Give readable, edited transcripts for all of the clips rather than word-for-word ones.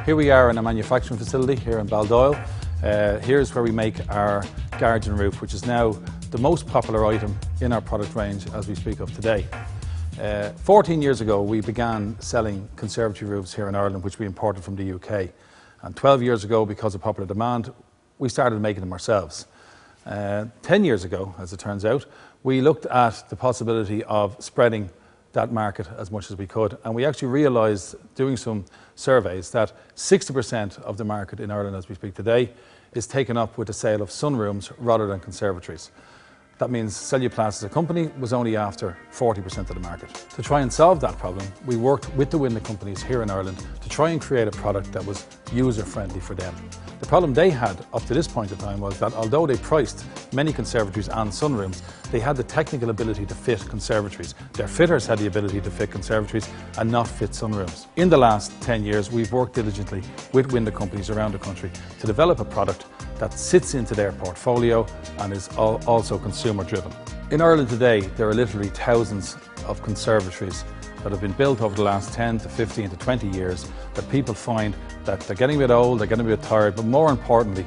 Here we are in a manufacturing facility here in Baldoyle. Here's where we make our Guardian roof, which is now the most popular item in our product range as we speak of today. 14 years ago we began selling conservatory roofs here in Ireland, which we imported from the UK. And 12 years ago, because of popular demand, we started making them ourselves. 10 years ago, as it turns out, we looked at the possibility of spreading that market as much as we could, and we actually realised, doing some surveys, that 60% of the market in Ireland as we speak today is taken up with the sale of sunrooms rather than conservatories. That means Celluplast as a company was only after 40% of the market. To try and solve that problem, we worked with the window companies here in Ireland to try and create a product that was user-friendly for them. The problem they had up to this point in time was that although they priced many conservatories and sunrooms, they had the technical ability to fit conservatories. Their fitters had the ability to fit conservatories and not fit sunrooms. In the last 10 years, we've worked diligently with window companies around the country to develop a product that sits into their portfolio and is also consumer driven. In Ireland today, there are literally thousands of conservatories that have been built over the last 10 to 15 to 20 years that people find that they're getting a bit old, they're getting a bit tired, but more importantly,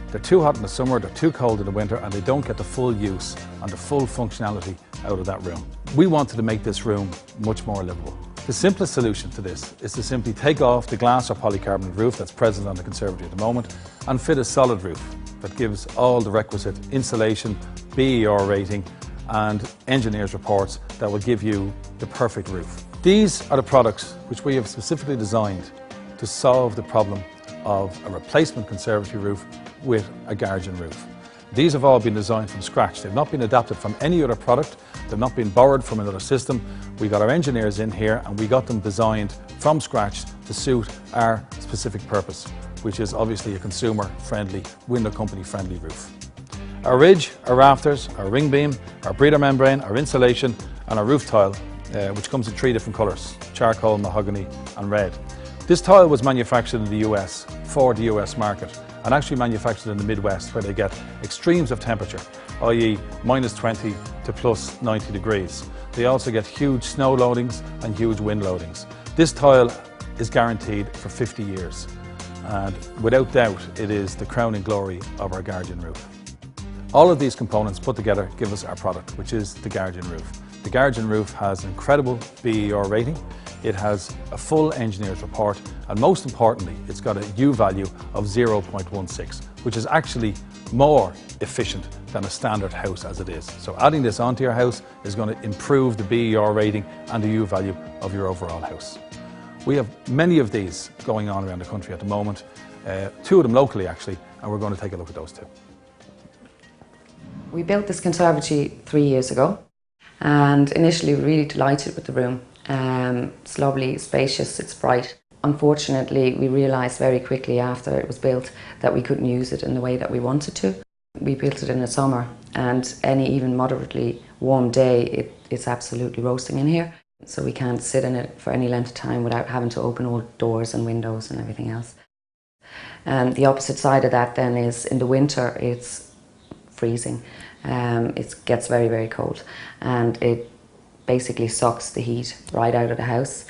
they're too hot in the summer, they're too cold in the winter, and they don't get the full use and the full functionality out of that room. We wanted to make this room much more livable. The simplest solution to this is to simply take off the glass or polycarbonate roof that's present on the conservatory at the moment and fit a solid roof that gives all the requisite insulation, BER rating and engineers' reports that will give you the perfect roof. These are the products which we have specifically designed to solve the problem of a replacement conservatory roof with a Guardian roof. These have all been designed from scratch. They've not been adapted from any other product. They've not been borrowed from another system. We got our engineers in here and we got them designed from scratch to suit our specific purpose, which is obviously a consumer-friendly, window company-friendly roof. Our ridge, our rafters, our ring beam, our breather membrane, our insulation and our roof tile, which comes in 3 different colours: charcoal, mahogany and red. This tile was manufactured in the US for the US market and actually manufactured in the Midwest, where they get extremes of temperature, i.e. -20 to +90 degrees. They also get huge snow loadings and huge wind loadings. This tile is guaranteed for 50 years and without doubt it is the crowning glory of our Guardian roof. All of these components put together give us our product, which is the Guardian roof. The Guardian roof has an incredible BER rating, it has a full engineer's report, and most importantly, it's got a U value of 0.16, which is actually more efficient than a standard house as it is. So adding this onto your house is going to improve the BER rating and the U value of your overall house. We have many of these going on around the country at the moment, 2 of them locally actually, and we're going to take a look at those 2. We built this conservatory 3 years ago, and initially really delighted with the room. It's lovely, spacious, it's bright. Unfortunately, we realised very quickly after it was built that we couldn't use it in the way that we wanted to. We built it in the summer, and any even moderately warm day, it's absolutely roasting in here. So we can't sit in it for any length of time without having to open all doors and windows and everything else. The opposite side of that then is in the winter it's freezing. It gets very, very cold and it basically sucks the heat right out of the house.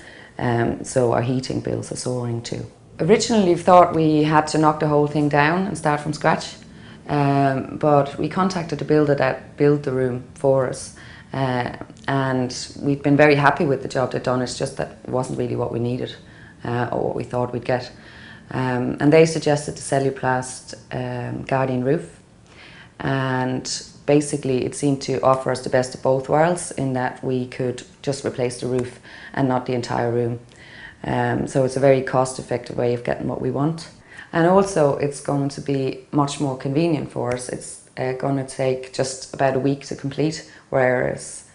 So our heating bills are soaring too. Originally we thought we had to knock the whole thing down and start from scratch, but we contacted the builder that built the room for us. And we've been very happy with the job they've done. It's just that it wasn't really what we needed or what we thought we'd get. And they suggested the Celluplast Guardian roof, and basically it seemed to offer us the best of both worlds in that we could just replace the roof and not the entire room. So it's a very cost-effective way of getting what we want. And also it's going to be much more convenient for us. It's going to take just about a week to complete, whereas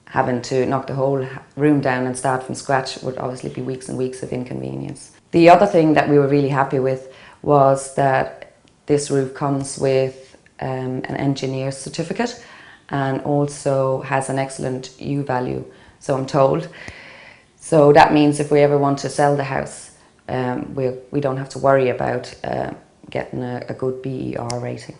having to knock the whole room down and start from scratch would obviously be weeks and weeks of inconvenience. The other thing that we were really happy with was that this roof comes with an engineer's certificate and also has an excellent U value, so I'm told. So that means if we ever want to sell the house, we don't have to worry about getting a good BER rating.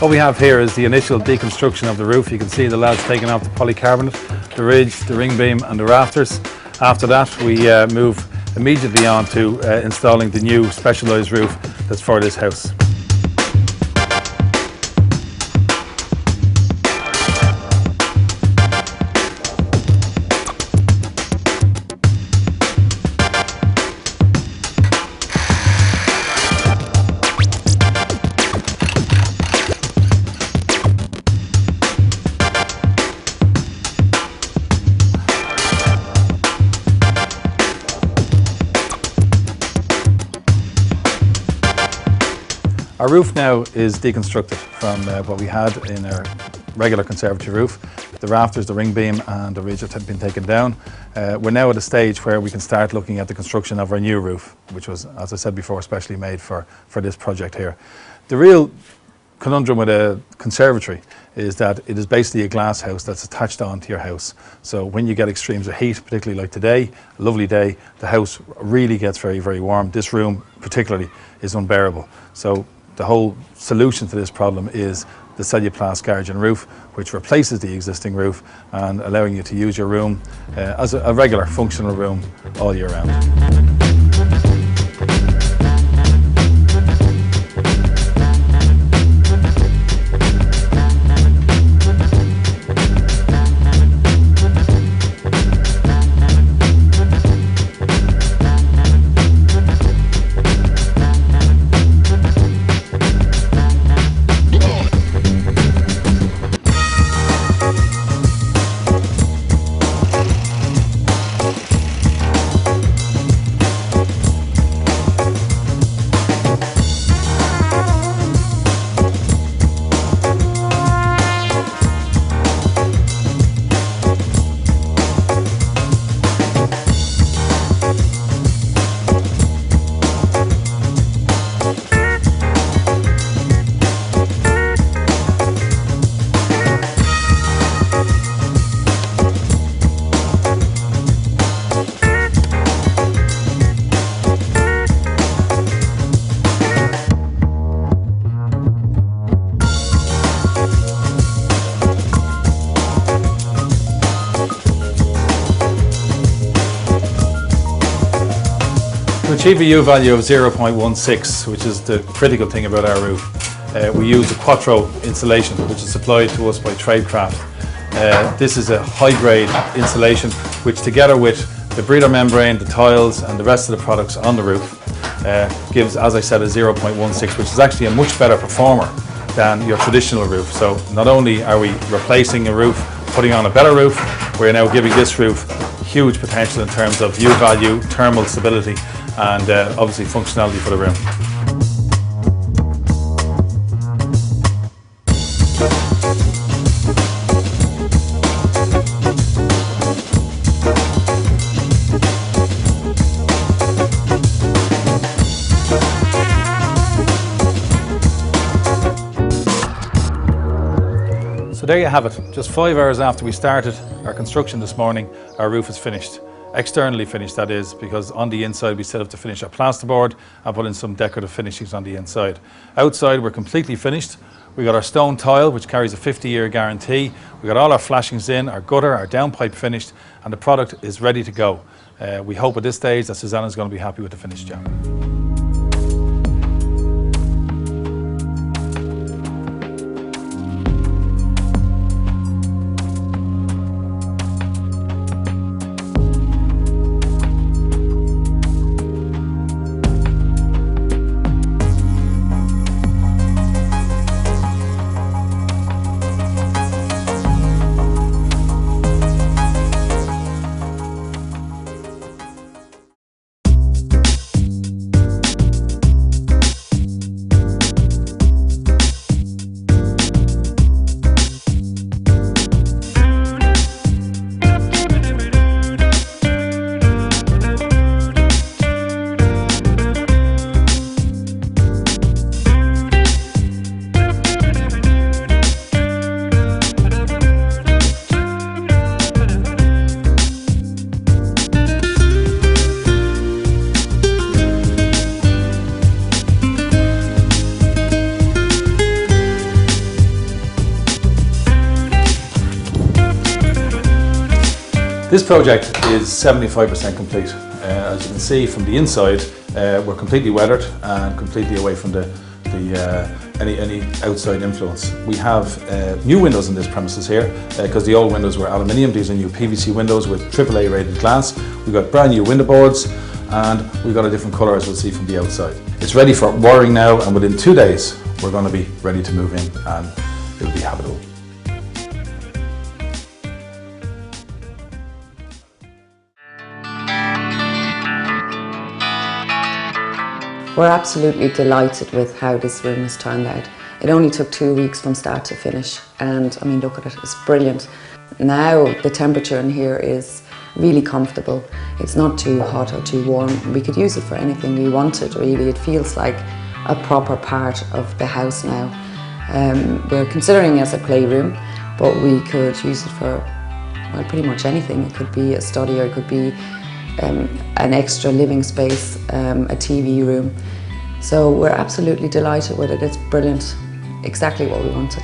What we have here is the initial deconstruction of the roof. You can see the lads taking off the polycarbonate the ridge, the ring beam and the rafters. After that we move immediately on to installing the new specialised roof that's for this house. Our roof now is deconstructed from what we had in our regular conservatory roof. The rafters, the ring beam and the ridge have been taken down. We're now at a stage where we can start looking at the construction of our new roof, which was, as I said before, specially made for this project here. The real conundrum with a conservatory is that it is basically a glass house that's attached onto your house. So when you get extremes of heat, particularly like today, a lovely day, the house really gets very, very warm. This room particularly is unbearable. So the whole solution to this problem is the Celluplast Guardian roof, which replaces the existing roof and allowing you to use your room as a regular functional room all year round. To achieve a U value of 0.16, which is the critical thing about our roof, we use a Quattro insulation, which is supplied to us by Tradecraft. This is a high-grade insulation, which together with the breather membrane, the tiles and the rest of the products on the roof gives, as I said, a 0.16, which is actually a much better performer than your traditional roof. So not only are we replacing a roof, putting on a better roof, we're now giving this roof huge potential in terms of U value, thermal stability and obviously functionality for the room. So there you have it. Just 5 hours after we started our construction this morning, our roof is finished. Externally finished, that is, because on the inside we still have to finish our plasterboard and put in some decorative finishings on the inside. Outside we're completely finished. We got our stone tile, which carries a 50-year guarantee. We got all our flashings in, our gutter, our downpipe finished, and the product is ready to go. We hope at this stage that Susanna's going to be happy with the finished job. This project is 75% complete. As you can see from the inside, we're completely weathered and completely away from any outside influence. We have new windows in this premises here because the old windows were aluminium. These are new PVC windows with AAA rated glass. We've got brand new window boards and we've got a different colour, as we'll see from the outside. It's ready for wiring now, and within 2 days we're going to be ready to move in and it'll be habitable. We're absolutely delighted with how this room has turned out. It only took 2 weeks from start to finish, and I mean, look at it, it's brilliant. Now the temperature in here is really comfortable. It's not too hot or too warm. We could use it for anything we wanted, really. It feels like a proper part of the house now. We're considering it as a playroom, but we could use it for, well, pretty much anything. It could be a study, or it could be an extra living space, a TV room. So we're absolutely delighted with it. It's brilliant, exactly what we wanted.